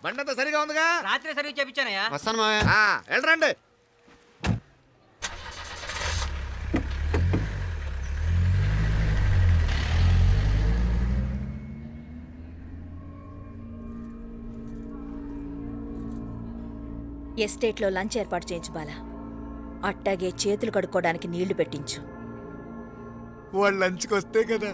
బండి అంతా సరిగా ఉందిగా? రాత్రి సర్వీస్ చేయించానయ్యా. వస్తాను మావయ్య. వెళ్ళరండి. ఎస్టేట్లో లంచ్ ఏర్పాటు చేయించు బాలా. అట్టాగే చేతులు కడుక్కోవడానికి నీళ్లు పెట్టించు. వాళ్ళు లంచ్కి వస్తే కదా.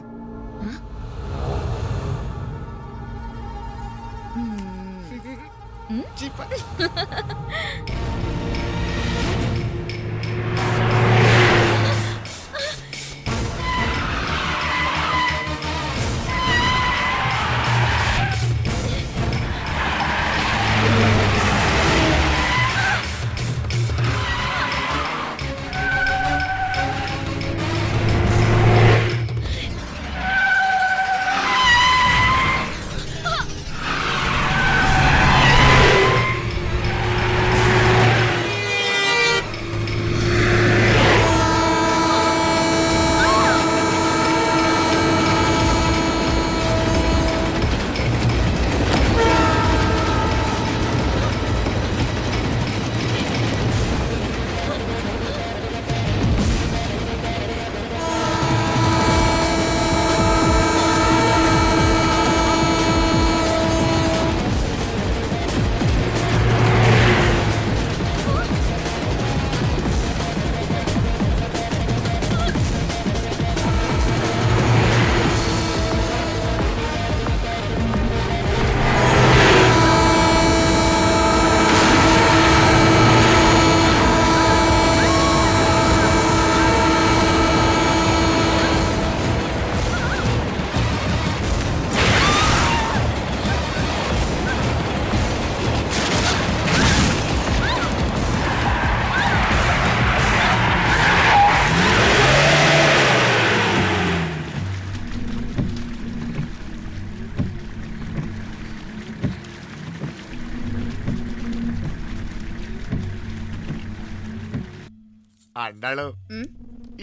అన్నాడు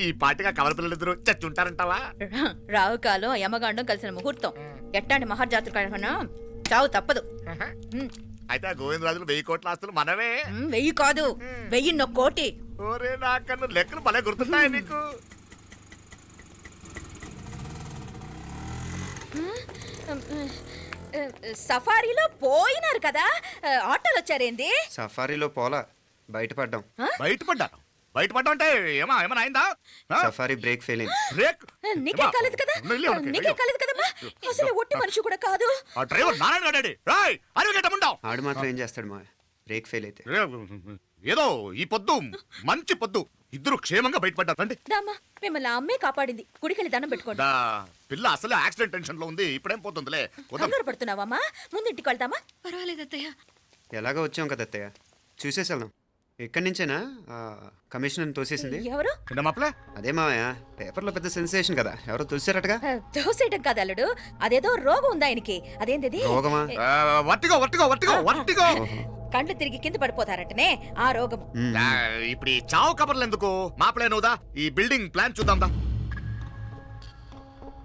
ఈ పాటిగా కవల పిల్లలిద్దరూ చచ్చుంటారంటావా? రావు కాలం యమగాండం కలిసిన ముహూర్తం. ఎట్టాంటి మహర్జాతృ కన్నా చావు తప్పదు. అయితే ఆ గోవిందరాజులు 1000 కోట్ల ఆస్తులు మనమే. 1000 కాదు, 1000 కోటి. ఓరే నాకన్నా లెక్కలు భలే గుర్తున్నాయి నీకు. సఫారీలో పోయినారు కదా, ఆటోలు వచ్చారేంది? సఫారీలో పోలా, బయటపడ్డాం. బయటపడ్డా అంటే ఏమన్నా అయిందా? సఫారీ బ్రేక్ ఫెయిల్ అయింది. బ్రేక్ నీకే కాలేదు కదా? నీకే కాలేదు కదమ్మా? అసలు ఒట్టి మనిషి కూడా కాదు. ఆ డ్రైవర్ నారాయణ గాడండి. రాయ్ అరగేటముండావు. ఆడు మాత్రం ఏం చేస్తాడు మా బ్రేక్ ఫెయిల్ అయితే? ఏదో ఈ పొద్దు మంచి పొద్దు, ఇద్దరు క్షేమంగా బయటపడ్డారండి. దామా మిమ్మల్ని అమ్మే కాపాడింది. గుడికెళ్ళి దండం పెట్టుకోండి. పిల్ల అసలు యాక్సిడెంట్ టెన్షన్ లో ఉంది, ఇప్పుడేం పోతుందిలే. కంగారు పడుతున్నావమ్మా? ముందు ఇంటికి వెళ్తామా? పర్వాలేదు అత్తయ్య. ఎలాగో వచ్చాం కదా అత్తయ్య, చూసేసి వెళ్దాం. ఎక్కడి నుంచేనా కమిషనర్ తోసేసింది? ఎవరు? అదే మావయ్య, పేపర్లో పెద్ద సెన్సేషన్ కదా, ఎవరో తోసేరటగా. తోసేయటం కాదు అల్లుడు, అదేదో రోగం ఉందా ఆయనకి. అదేంటిది? రోగమా? కండ్లు తిరిగి కింద పడిపోతారటనే ఆ రోగం. ఇప్పుడు ఈ చావు కబర్లు ఎందుకు? మాపలేనుదా, ఈ బిల్డింగ్ ప్లాన్ చూద్దాం.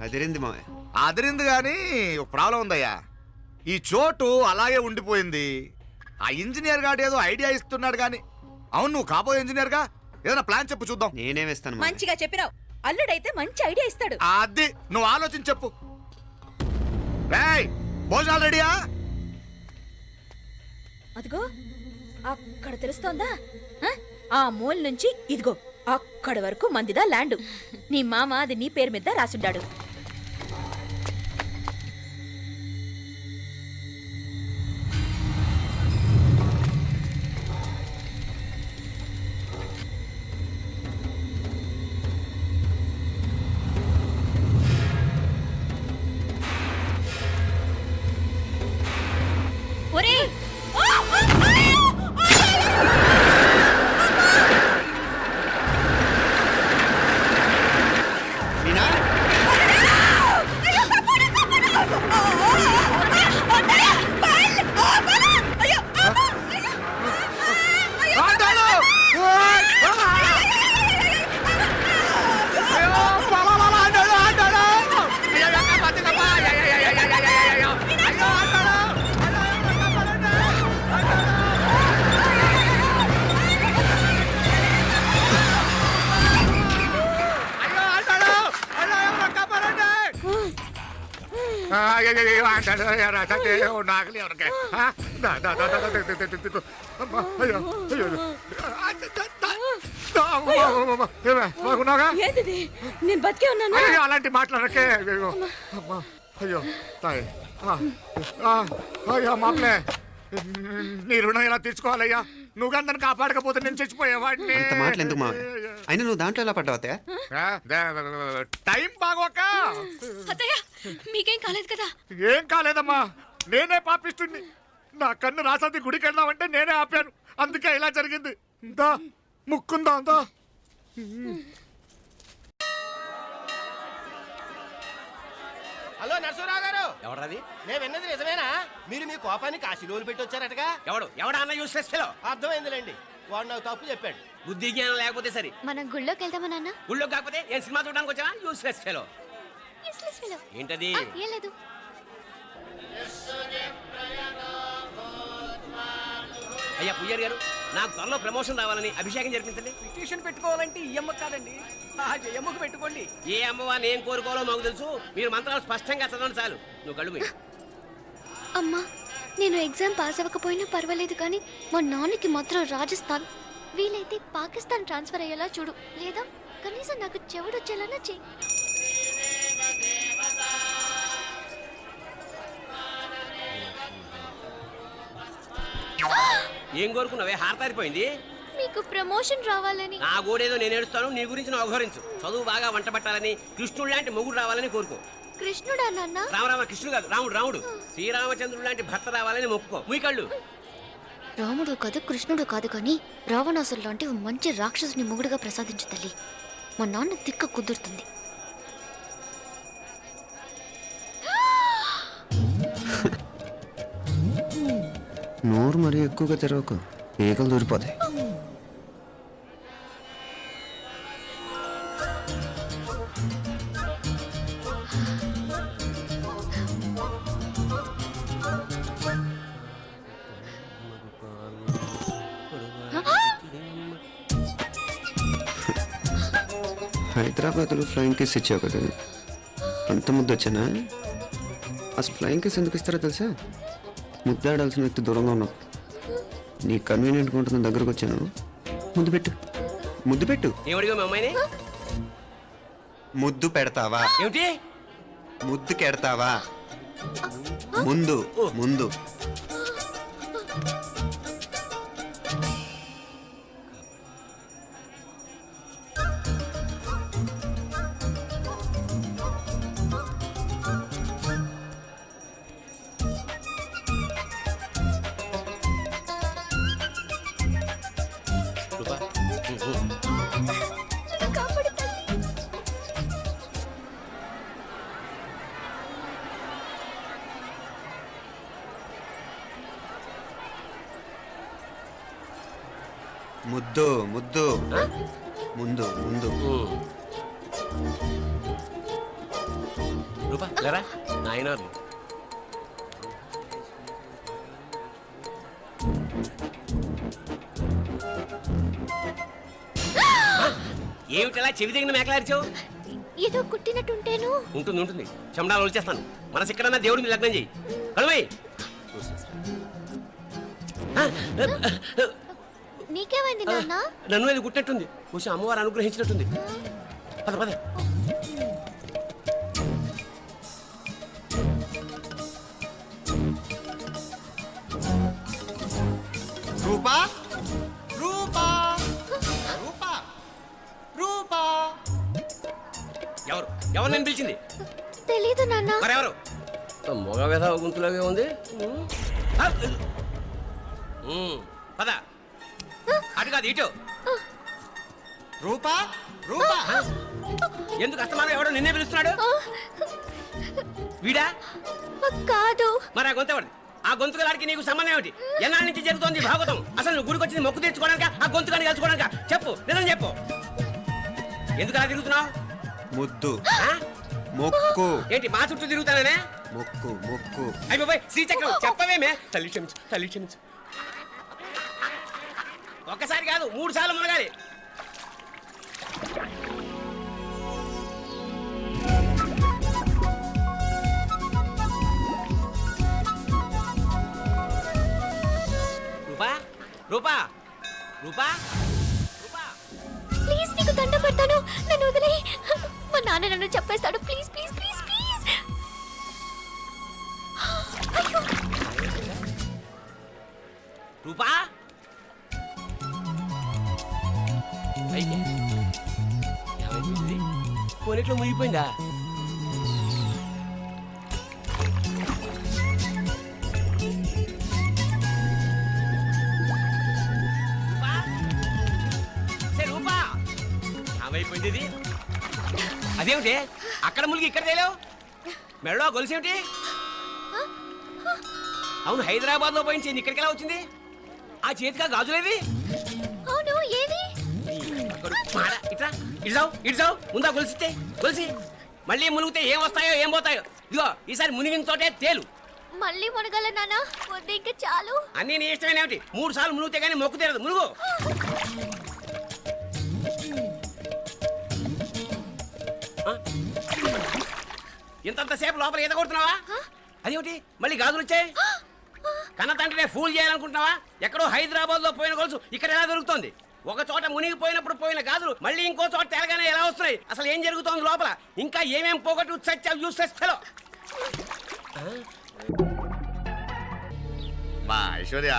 అదిరింది మావయ్య. అదిరింది గానీ ఒక ప్రాబ్లం ఉందయ్యా. ఈ చోటు అలాగే ఉండిపోయింది. ఆ ఇంజనీర్ గాడు ఏదో ఐడియా ఇస్తున్నాడు గానీ. అవును, నువ్వు కాబోయే ఇంజనీర్ గా ఏదైనా ప్లాన్ చెప్పు చూద్దాం. నేనే వేస్తాను. మంచిగా చెప్పినావు. అల్లుడైతే మంచి ఐడియా ఇస్తాడు. అది నువ్వు ఆలోచించి చెప్పు. భోజనాలు రెడీయా? అదిగో అక్కడ తెలుస్తోందా? ఆ మూల నుంచి ఇదిగో అక్కడ వరకు మందిదా ల్యాండ్. నీ మామ అది నీ పేరు మీద రాసుండాడు. అయ్యో అంటాడు నాకలి ఎవరికే బాగున్నాగా ఏంటిది నేను బతికే ఉన్నాను అయ్యో అలాంటి మాట్లాడకే అయ్యో అమ్మా అయ్యో తాయి అయ్యో మామలే నీ రుణం ఎలా తీర్చుకోవాలయ్యా నువ్వు అందరిని కాపాడకపోతే నేను చచ్చిపోయేవాడిని అంత మాటలు ఎందుకు మావయ్య? అయినా నువ్వు దాంట్లో ఎలా పడ్డావు అత్తయ్య? టైం బాగోక అత్తయ్య మీకేం కాలేదు కదా? ఏం కాలేదమ్మా నేనే పాపిస్తుంది నా కన్ను రాసాది గుడికి వెళ్దామంటే నేనే ఆపాను అందుకే ఇలా జరిగింది దా ముక్కుందా దా హలో నరసరావు గారు, ఎవడది? నేను విన్నది నిజమేనా? మీరు మీ కోపానికి కాశీలోలు పెట్టి వచ్చారటగా? ఎవడా అన్న యూస్లెస్ ఫెలో? అర్థమైందిలేండి, వాడు నాకు తప్పు చెప్పాడు. బుద్ధి జ్ఞానం లేకపోతే సరే. మనం గుళ్ళోకి వెళ్దామా నాన్న? ఊళ్ళో కాకపోతే ఏం సినిమా చూడడానికి వచ్చావా? Useless fellow. Useless fellow. ఏంటది? ఏం లేదు. అయ్యా పుయ్యర్ గారు, నాకు త్వరలో ప్రమోషన్ రావాలని అభిషేకం జరిపించండి. పిటిషన్ పెట్టుకోవాలంటే ఈ అమ్మ కాదండి, ఆ జయమ్మకు పెట్టుకోండి. ఏ అమ్మవారిని ఏం కోరుకోవాలో మాకు తెలుసు. మీరు మంత్రాలు స్పష్టంగా చదవండి చాలు. నువ్వు కళ్ళు మూయి. అమ్మా, నేను ఎగ్జామ్ పాస్ అవ్వకపోయినా పర్వాలేదు కానీ మా నాన్నకి మాత్రం రాజస్థాన్ వీలైతే పాకిస్తాన్ ట్రాన్స్ఫర్ అయ్యేలా చూడు, లేదా కనీసం నాకు చెవుడు వచ్చేలానా చెయ్యి. ఏం కోరుకున్నావే? హారతారిపోయింది. మీకు ప్రమోషన్ రావాలని. నా గోడేదో నేను ఏడుస్తాను, నీ గురించి నువ్వు అవహరించు. చదువు బాగా వంట పట్టాలని, కృష్ణుడు లాంటి మొగుడు రావాలని కోరుకో. కృష్ణుడా నాన్న? రామరామ కృష్ణుడు కాదు, రాముడు రాముడు. శ్రీరామచంద్రుడు లాంటి భర్త రావాలని మొక్కుకో. మీ కళ్ళు. రాముడు కాదు కృష్ణుడు కాదు కానీ రావణాసురు లాంటి ఓ మంచి రాక్షసుని మొగుడుగా ప్రసాదించు తల్లి. మా నాన్న తిక్క కుదురుతుంది. నోరు మరీ ఎక్కువగా తెరవకు, ఈగలు దూరిపోతాయి. హైదరాబాద్లో ఫ్లయింగ్ కేస్ ఇచ్చావు కదా, అంత ముద్దు వచ్చానా? అసలు ఫ్లయింగ్ కేస్ ఎందుకు ఇస్తారో తెలుసా? ముద్దాడాల్సిన వ్యక్తి దూరంగా ఉన్నావు. నీ కన్వీనియంట్గా ఉంటుంది దగ్గరకు వచ్చాను. ముద్దు పెట్టు, ముద్దు పెట్టు. ఏమడిగా మీ అమ్మాయిని? ముద్దు పెడతావా? ఏమిటి? ముద్దు కెడతావా? ముందు ముందు. ముద్దు ముద్దు. ముందు ముందు. రూపా లేరా నాయనారు. ఏమిటలా చెవి దగ్గర మేకలారిచావు? ఏదో కుట్టినట్టుంటేను. ఉంటుంది ఉంటుంది, చెమడాలు వచ్చేస్తాను. మనసు ఎక్కడన్నా దేవుడి మీద లగ్నం చేయి. కలువై. నీకేమైంది నాన్న? నన్ను అది గుట్టినట్టుంది. కొంచెం అమ్మవారు అనుగ్రహించినట్టుంది. పద పద. రూపా రూపా రూపా రూపా. ఎవరు ఎవరు నేను పిలిచింది? తెలీదు నాన్న. మరెవరు? మొగ వ్యధ గుంతులాగే ఉంది. పద. అటు కాదు ఇటు. రూపా రూపా. ఎందుకు అస్తమానం ఎవడో నిన్నే పిలుస్తున్నాడు? వీడా? కాదు. మరి ఆ గొంతు ఎవరిది? ఆ గొంతుకలాడికి నీకు సంబంధం ఏమిటి? ఎన్నాళ్ళ నుంచి జరుగుతోంది భాగవతం? అసలు నువ్వు గుడికి వచ్చింది మొక్కు తీర్చుకోవడానిక, ఆ గొంతుకాన్ని కలుసుకోవడానిక? చెప్పు, నిజం చెప్పు. ఎందుకు అలా తిరుగుతున్నావు? ముద్దు మొక్కు. ఏంటి మా చుట్టూ తిరుగుతానే? మొక్కు మొక్కు. అయిపోయి శ్రీచక్రం చెప్పవేమే? తల్లి క్షమించు, తల్లి క్షమించు. ఒక్కసారి కాదు 3 సార్లు మునగాలి. రూపా రూపా రూపా ప్లీజ్ నీకు దండం పెడతాను, నన్ను వదిలే. మా నాన్న నన్ను చెప్పేస్తాడు. Please please please please. అయ్యో, రూపా పోనీట్లో మునిగిపోయిందా? రూపా? సే రూపా ఏమైపోయింది ఇది? అదేమిటి అక్కడ మునిగి ఇక్కడ తేలేవు? మెడలో గొలుసేమిటి? అవును, హైదరాబాద్ లో పోయించింది, ఇక్కడికి ఎలా వచ్చింది? ఆ చేతిగా గాజులేవి? అవును ఏవి? ఇట్రా ఇడ్సావు ముందా గొలిసితే గొలిసి మళ్ళీ మునిగితే ఏం వస్తాయో ఏం పోతాయో. ఇదిగో ఈసారి మునిగిన చోటే తేలు. మళ్ళీ మునగల నాన్న, వద్దు ఇంకా చాలు. అన్నీ నీ ఇష్టమేనేమిటి? 3 సార్లు మునిగితే కానీ మొక్కు తీరదు. మునుగు. ఇంతంతసేపు లోపల ఈత కొడుతున్నావా? అదేమిటి మళ్ళీ గాజులు వచ్చాయి? కన్న తండ్రినే ఫూల్ చేయాలనుకుంటున్నావా? ఎక్కడో హైదరాబాద్ లో పోయిన గొలుసు ఇక్కడ ఎలా దొరుకుతుంది? ఒక చోట మునిగిపోయినప్పుడు పోయిన గాజులు మళ్ళీ ఇంకో చోట తేలగానే ఎలా వస్తున్నాయి? అసలు ఏం జరుగుతోంది లోపల? ఇంకా ఏమేం పోగొట్టు చచ్చావు యూస్లెస్ ఫెలో. మా ఐశ్వర్య,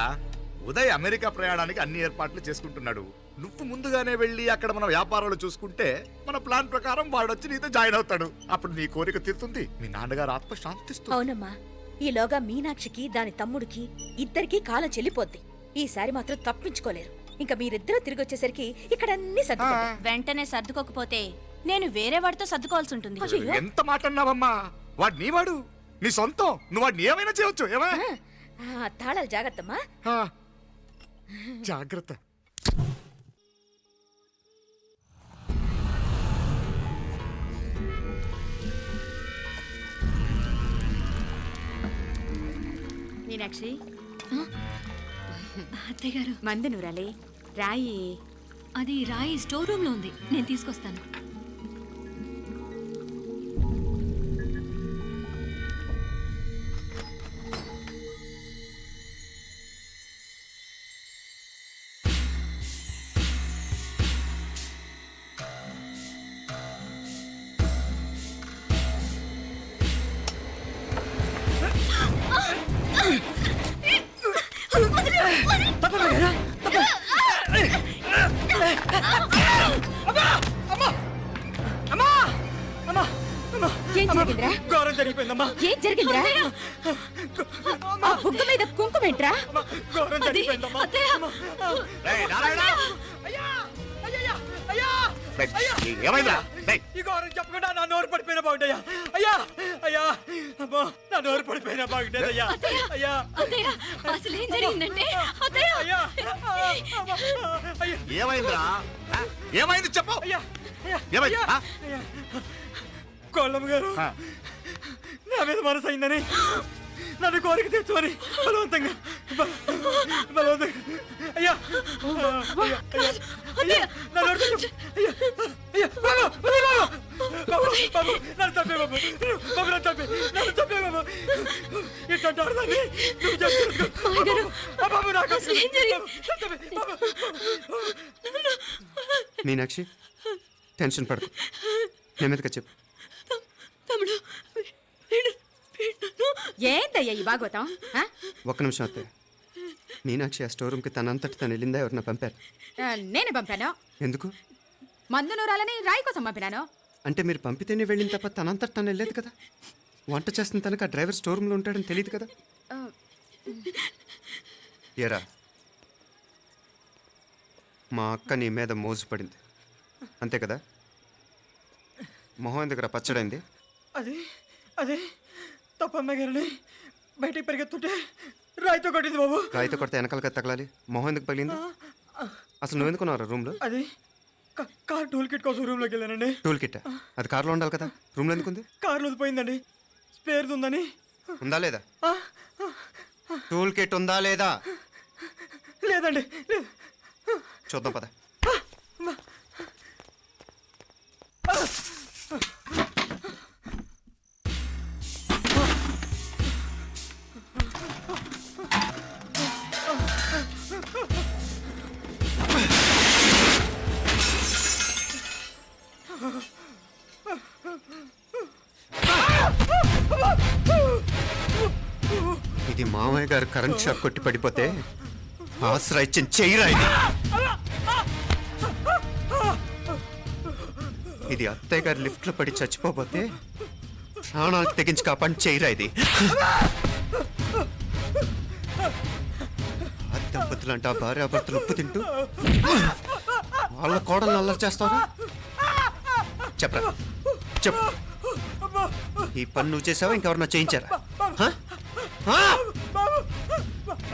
ఉదయ్ అమెరికా ప్రయాణానికి అన్ని ఏర్పాట్లు చేసుకుంటున్నాడు. నువ్వు ముందుగానే వెళ్ళి అక్కడ మన వ్యాపారాలు చూసుకుంటే మన ప్లాన్ ప్రకారం వాడొచ్చి నీతో జాయిన్ అవుతాడు. అప్పుడు నీ కోరిక తీరుతుంది, మీ నాన్నగారు ఆత్మ శాంతిస్తుంది. అవునమ్మా, ఈలోగా మీనాక్షికి దాని తమ్ముడికి ఇద్దరికీ కాలం చెల్లిపోద్ది. ఈసారి మాత్రం తప్పించుకోలేరు. ఇంకా మీరిద్దరూ తిరిగి వచ్చేసరికి ఇక్కడ అన్ని సర్దుకుంటాయి. వెంటనే సర్దుకోకపోతే నేను వేరే వాడితో సర్దుకోవాల్సి ఉంటుంది. అయ్యో. ఎంత మాట అన్నావమ్మా? వాడు నీ వాడు, నీ సొంతం. నువ్వు వాడిని ఏమైనా చేయొచ్చు. ఏమా తాళాలు జాగ్రత్తమ్మా. జాగ్రత్త. మీనాక్షి, అత్తయ్య గారు, మందు నూరాలి. రాయి అది రాయి స్టోర్ రూమ్ లో ఉంది, నేను తీసుకొస్తాను. ఏం జరిగిందిరా? ఘోరం జరిగిపోయిందమ్మా. ఏం జరిగిందిరా? ఆ బుగ్గ మీద కుంకుమేంట్రా? ఘోరం జరిగిపోయిందమ్మా. రేయ్, నారాయణ! రేయ్, ఏమైందిరా? రేయ్, ఈ ఘోరం చెప్పకుండా నా నోరు పడిపోయిన బాగుంటాయా? అయ్యా అయ్యా అమ్మా, నా నోరు పడిపోయిన బాగుండేదయ్యా. అయ్యా అసలు ఏం జరిగిందంటే అత్తయ్య, అయ్యా అయ్యా ఏమైందిరా? ఏమైంది చెప్పు. అయ్యా అయ్యా ఏమైంది? అయ్యా కోళ్ళమ్మ గారు నా మీద మనసు అయిందని నన్ను కోరిక తెచ్చుకొని బలవంతంగా అయ్యా అయ్యా నా నోరు తెచ్చు. అయ్యా అయ్యా బాబు బాబు బాబు నన్ను తప్పే బాబు బాబు నన్ను తప్పే బాబు ఇట్లాంటి ఆడదాన్ని నువ్వు చెప్తున్నావు బాబు. నాకు మీనాక్షి, టెన్షన్ పడకు, నెమ్మదిగా చెప్పు. ఏంటయ్యా ఈ భాగవతం? ఒక్క నిమిషం అత్తయ్య. మీనాక్షి ఆ స్టోర్ రూమ్కి తనంతటి తను వెళ్ళిందా, ఎవరిన పంపారు? నేనే పంపాను. ఎందుకు? మందు నూరాలని రాయి కోసం పంపినాను. అంటే మీరు పంపితేనే వెళ్ళిన తప్ప తనంతటి తను వెళ్ళలేదు కదా. వంట చేస్తున్న తనకు ఆ డ్రైవర్ స్టోర్ రూమ్లో ఉంటాడని తెలియదు కదా. ఏరా, మా అక్క నీ మీద మోజు పడింది అంతే కదా. మొహం ఎందుకురా పచ్చడైంది? అది అదే తప్పమ్మ గారిని బయటికి పరిగెత్తుంటే రాయితో కొట్టింది బాబు. రాయితో కొడితే వెనకాలగా తగలాలి, మొహం ఎందుకు పగిలింది? అసలు నువ్వు ఎందుకున్నారా రూమ్లో? అది కార్ టూల్ కిట్ కోసం రూమ్లోకి వెళ్ళానండి. టూల్ కిట్ అది కార్లో ఉండాలి కదా, రూమ్లో ఎందుకుంది? కార్లో పోయిందండి, స్పేర్ ఉందని. ఉందా లేదా? టూల్ కిట్ ఉందా లేదా లేదండి, లేదు. చూద్దాం పద. మామయ్య గారు కరెంట్ షాక్ కొట్టి పడిపోతే ఆసరా ఇచ్చిన చెయ్యిరా ఇది. ఇది అత్తయ్య గారు లిఫ్ట్లో పడి చచ్చిపోతే ప్రాణాలకు తెగించి కాపాడి చెయ్యిరా ఇది. ఆ దంపతులంట ఆ భార్యాభర్తలు ఉప్పు తింటూ వాళ్ళ కోడలు అల్లరి చేస్తారా? చెప్పరా చెప్పు. ఈ పని నువ్వు చేసావా ఇంకెవరన్నా చేయించారా? హ? హ?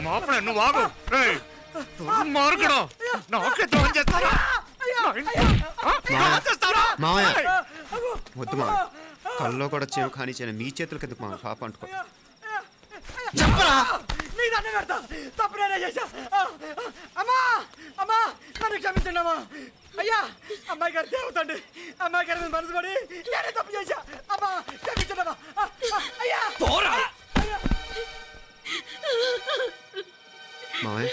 మాపడే నువ్వు ఆగు. రేయ్, దుర్మార్గుడు. నాకే ద్రోహం చేస్తారా? మావయ్య వద్దు మావయ్య, కల్లో కూడా చేవు కానీ చేయను మీ చేతులకి ఎందుకు మావయ్య? పాప అంటుకో. చెప్పరా నీ దండ పెడతా తప్పు నేనే చేశా అమ్మా అమ్మా నన్ను క్షమించండి అమ్మా అయ్యా అమ్మాయి గారు దేవతండి అమ్మాయి గారి మీద మనసు పడి నేనే తప్పు చేశా అమ్మా క్షమించండి అమ్మా అయ్యా మావయ్య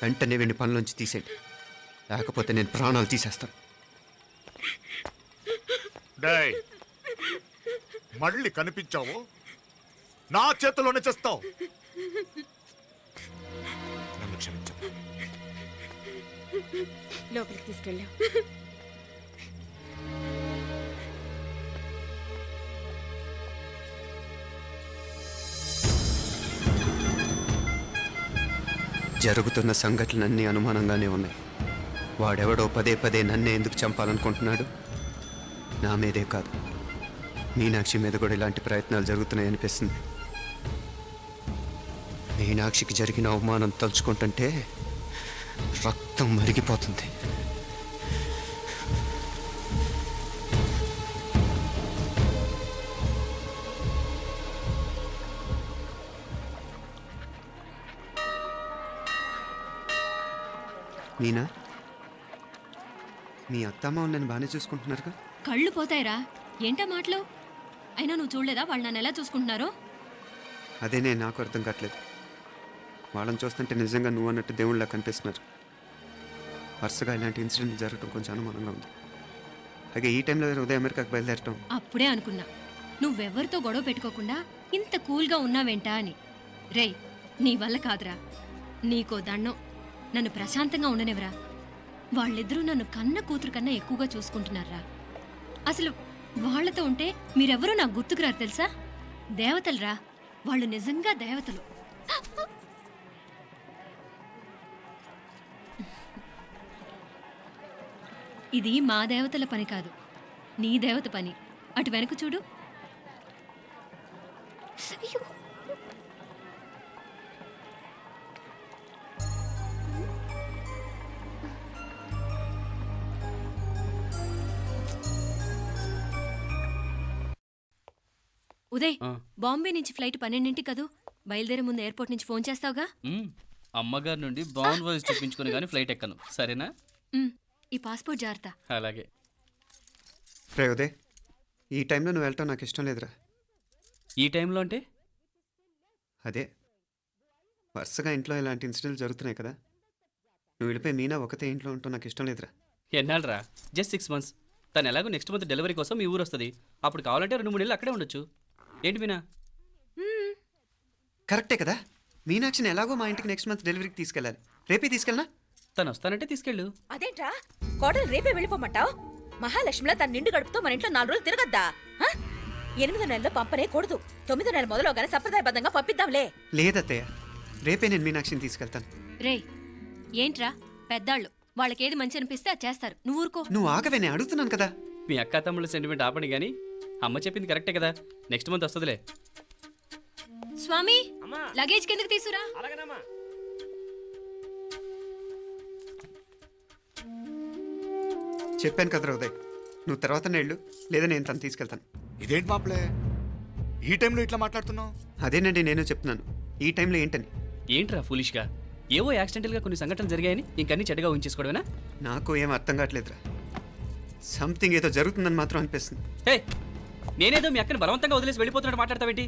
వెంటనే వెండి పనులోంచి తీసేయండి, లేకపోతే నేను ప్రాణాలు తీసేస్తాను. డేయ్, మళ్ళీ కనిపించావు నా చేతిలోనే చేస్తావు. నన్ను క్షమించు. లోపలికి తీసుకెళ్ళాం. జరుగుతున్న సంఘటనలన్నీ అనుమానంగానే ఉన్నాయి. వాడెవడో పదే పదే నన్నే ఎందుకు చంపాలనుకుంటున్నాడు? నా మీదే కాదు, మీనాక్షి మీద కూడా ఇలాంటి ప్రయత్నాలు జరుగుతున్నాయి అనిపిస్తుంది. మీనాక్షికి జరిగిన అవమానం తలుచుకుంటుంటే రక్తం మరిగిపోతుంది. మీనా, మీ అత్తమ్మ నన్ను బాగానే చూసుకుంటున్నారుగా? కళ్ళు పోతాయిరా, ఏంటా మాటలు? అయినా నువ్వు చూడలేదా వాళ్ళు నన్ను ఎలా చూసుకుంటున్నారో? అదేనే నాకు అర్థం కావట్లేదు. వాళ్ళని చూస్తుంటే నిజంగా నువ్వు అన్నట్టు దేవుళ్ళ కనిపిస్తున్నారు. వరుసగా ఇలాంటి ఇన్సిడెంట్ జరగడం కొంచెం అనుమానంగా ఉంది. అలాగే ఈ టైంలో ఉదయం అమెరికాకు బయలుదేరటం. అప్పుడే అనుకున్నా నువ్వెవరితో గొడవ పెట్టుకోకుండా ఇంత కూల్గా ఉన్నావేంటా అని. రేయ్, నీ వల్ల కాదురా, నీకో దండం, నన్ను ప్రశాంతంగా ఉండనివరా. వాళ్ళిద్దరూ నన్ను కన్న కూతురు కన్నా ఎక్కువగా చూసుకుంటున్నారా. అసలు వాళ్లతో ఉంటే మీరెవరూ నాకు గుర్తుకురారు తెలుసా? దేవతలరా, వాళ్ళు నిజంగా దేవతలు. ఇది మా దేవతల పని కాదు, నీ దేవత పని. అటు వెనక చూడు. అయ్యో, ఉదయ్, బాంబే నుంచి ఫ్లైట్ 12ంటికి కదూ. బయలుదేరే ముందు ఎయిర్పోర్ట్ నుంచి ఫోన్ చేస్తావుగా? అమ్మగారి నుండి బాండ్ వాయిస్ చూపించుకుని కానీ ఫ్లైట్ ఎక్కను, సరేనా? ఈ పాస్పోర్ట్ జాగ్రత్త. అలాగే. రే ఉదయ్, ఈ టైంలో నువ్వు వెళ్ళటం నాకు ఇష్టం లేదురా. ఈ టైంలో అంటే? అదే వరుసగా ఇంట్లో ఇలాంటి ఇన్సిడెంట్లు జరుగుతున్నాయి కదా, నువ్వు వెళ్ళిపోయి మీనా ఒకతే ఇంట్లో ఉంటావు నాకు ఇష్టం లేదురా. ఎన్నాళ్ళరా? Just 6 months. తను ఎలాగో నెక్స్ట్ మంత్ డెలివరీ కోసం మీ ఊరు వస్తుంది. అప్పుడు కావాలంటే 2-3 నెలలు అక్కడే ఉండొచ్చు. ఏంటి మీనా? కరెక్టే కదా, మీనాక్షిని ఎలాగో మా ఇంటికి నెక్స్ట్ మంత్ డెలివరీకి తీసుకెళ్ళాలి. రేపే తీసుకెళ్ళనా? తను వస్తానంటే తీసుకెళ్ళు. అదేంట్రా కోడలు రేపే వెళ్ళిపోమంటావు? మహాలక్ష్మిలా తన నిండు గడుపుతో మన ఇంట్లో 4 రోజులు తిరగద్దా? 8వ నెలలో పంపనే కూడదు. 9వ నెల మొదలుగానే సంప్రదాయబద్ధంగా పంపిద్దాంలే. లేదత్తయ్య, రేపే నేను మీనాక్షిని తీసుకెళ్తాను. రేయ్, ఏంట్రా పెద్దాళ్ళు, వాళ్ళకేది మంచి అనిపిస్తే అది చేస్తారు. నువ్వు ఊరుకో. నువ్వు ఆగవే, నేను అడుగుతున్నాను కదా. మీ అక్క తమ్ముళ్ళ సెంటిమెంట్ ఆపండి కానీ అమ్మ చెప్పింది కరెక్టే కదా, నెక్స్ట్ మంత్ వస్తుందిలే. స్వామి, లగేజ్ కిందకి తీసురా. అలాగేనమ్మా. చెప్పాను కదరా ఉదయ్, నువ్వు తర్వాత నేళ్ళు లేదా నేను తను తీసుకెళ్తాను. ఇదేంటి మాప్లే, ఈ టైంలో ఇట్లా మాట్లాడుతున్నావు? అదేనండి నేను చెప్తున్నాను, ఈ టైంలో ఏంటని. ఏంట్రా ఫులిష్గా? ఏవో యాక్సిడెంటల్గా కొన్ని సంఘటనలు జరిగాయని ఇంకన్నీ చెడ్డగా ఉంచేసుకోవడమేనా? నాకు ఏం అర్థం కావట్లేదురా, సంథింగ్ ఏదో జరుగుతుందని మాత్రం అనిపిస్తుంది. హే, నేనేదో మీ అక్కని బలవంతంగా వదిలేసి వెళ్ళిపోతున్నట్టు మాట్లాడతావేంటి?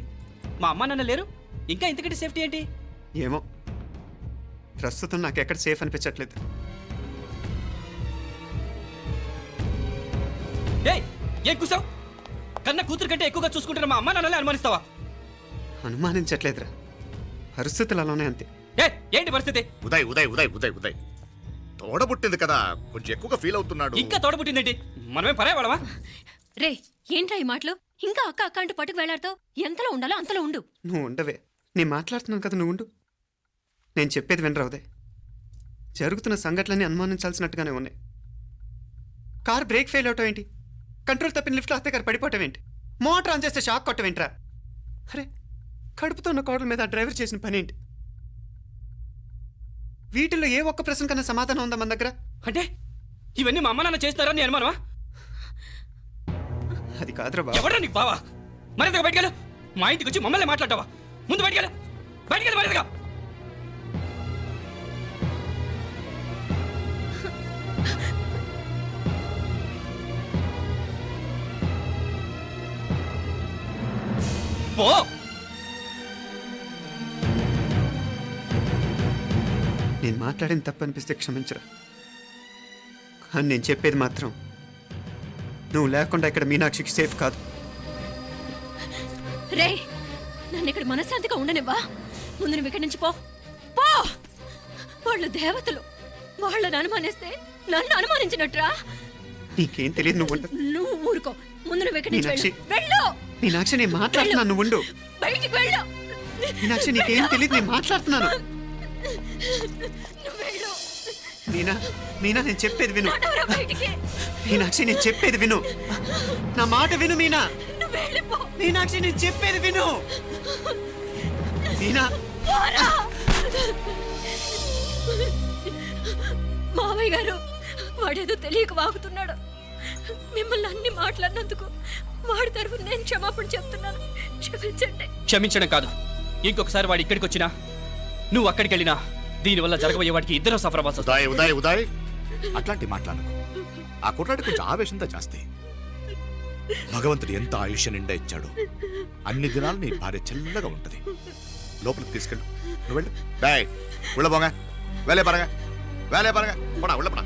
మా అమ్మ నాన్న లేరు, ఇంకా ఇంతకంటే సేఫ్టీ ఏంటి? ఏమో, ప్రస్తుతం నాకు ఎక్కడ సేఫ్ అనిపించట్లేదు. ఏం కూసావు? కన్న కూతురు కంటే ఎక్కువగా చూసుకుంటున్న మా అమ్మ నాన్నలే అనుమానిస్తావా? అనుమానించట్లేదురా, పరిస్థితులు అలానే అంతే. ఏ ఏంటి పరిస్థితి? ఉదయ్ ఉదయ్ ఉదయ్ ఉదయ్ ఉదయ్ తోడబుట్టింది కదా, కొంచెం ఎక్కువగా ఫీల్ అవుతున్నాడు. ఇంకా తోడబుట్టిందేంటి? మనమే పరాయవాడమా? రే ఏంట్రా ఈ మాటలు? ఇంకా అక్క అక్క అంటూ పట్టుకు వెళ్లాడుతో ఎంతలో ఉండాలో అంతలో ఉండు. నువ్వు ఉండవే, నేను మాట్లాడుతున్నాను కదా, నువ్వు ఉండు. నేను చెప్పేది వినరా ఉదయ్. జరుగుతున్న సంఘటనలన్నీ అనుమానించాల్సినట్టుగానే ఉన్నాయి. కార్ బ్రేక్ ఫెయిల్ అవటం ఏంటి? కంట్రోల్ తప్పిన లిఫ్ట్లో అత్తే గారు పడిపోవటం ఏంటి? మోటార్ ఆన్ చేస్తే షాక్ కొట్టం ఏంట్రా? అరే కడుపుతో ఉన్న కోడల మీద ఆ డ్రైవర్ చేసిన పని ఏంటి? వీటిల్లో ఏ ఒక్క ప్రశ్న కన్నా సమాధానం ఉందా మన దగ్గర? అంటే ఇవన్నీ మా అమ్మ నాన్న చేస్తారా నీ అనుమానమా? అది కాదురా బాబు. ఎవరా నీకు బావా? మరింతగా బయటకెళ్ళు. మా ఇంటికి వచ్చి మమ్మల్ని మాట్లాడతావా? ముందు బయటకెళ్ళు, బయటకెళ్ళు మరింతగా. పో. నేను మాట్లాడిన తప్పు అనిపిస్తే క్షమించరా, కానీ నేను చెప్పేది మాత్రం నువ్వు లేకుండా ఇక్కడ మీనాక్షికి సేఫ్ కాదు. రే నన్ను ఇక్కడ మనశ్శాంతిగా ఉండనివ్వా. ముందు నువ్వు ఇక్కడి నుంచి పో పో. వాళ్ళు దేవతలు, వాళ్ళని అనుమానిస్తే నన్ను అనుమానించినట్రా. నీకేం తెలియదు, నువ్వు ఉండు. నువ్వు ఊరుకో. ముందు నువ్వు ఇక్కడి నుంచి మీనాక్షి. వెళ్ళు. మీనాక్షి నేను మాట్లాడుతున్నాను, నువ్వు ఉండు. బయటికి వెళ్ళు. మీనాక్షి నీకేం తెలియదు, నేను మాట్లాడుతున్నాను. నువ్వు వెళ్ళు. మీనా మీనా నేను చెప్పేది విను. నడవరా బయటికి. మీనాక్షి నేను చెప్పేది విను, నా మాట విను మీనా. నువ్వు వెళ్ళిపో. మీనాక్షి నేను చెప్పేది విను. మీనా పోరా. మావయ్య గారు వాడేదో తెలియక వాగుతున్నాడు. మిమ్మల్ని అన్ని మాట్లాడినందుకు వాడి తరఫున నేను క్షమాపణ చెప్తున్నాను. క్షమించండి. క్షమించడం కాదు, ఇంకొకసారి వాడు ఇక్కడికి వచ్చినా నువ్వు అక్కడికి వెళ్ళినా దీనివల్ల జరగబోయే వాడికి ఇద్దరు సఫర్ అవ్వాల్సి వస్తుంది. ఉదయ్ ఉదయ్ ఉదయ్ అట్లాంటి మాట్లాడకు. ఆ కుట్రాడి కొంచెం ఆవేశంతో జాస్తి. భగవంతుడు ఎంత ఆయుష్య నిండా ఇచ్చాడు. అన్ని దినాలు నీ భార్య చల్లగా ఉంటది. లోపలికి తీసుకెళ్ళు, నువ్వు వెళ్ళు. బాయ్ ఉళ్ళ పోగా వేలే పరగా పోడా ఉళ్ళ పడా.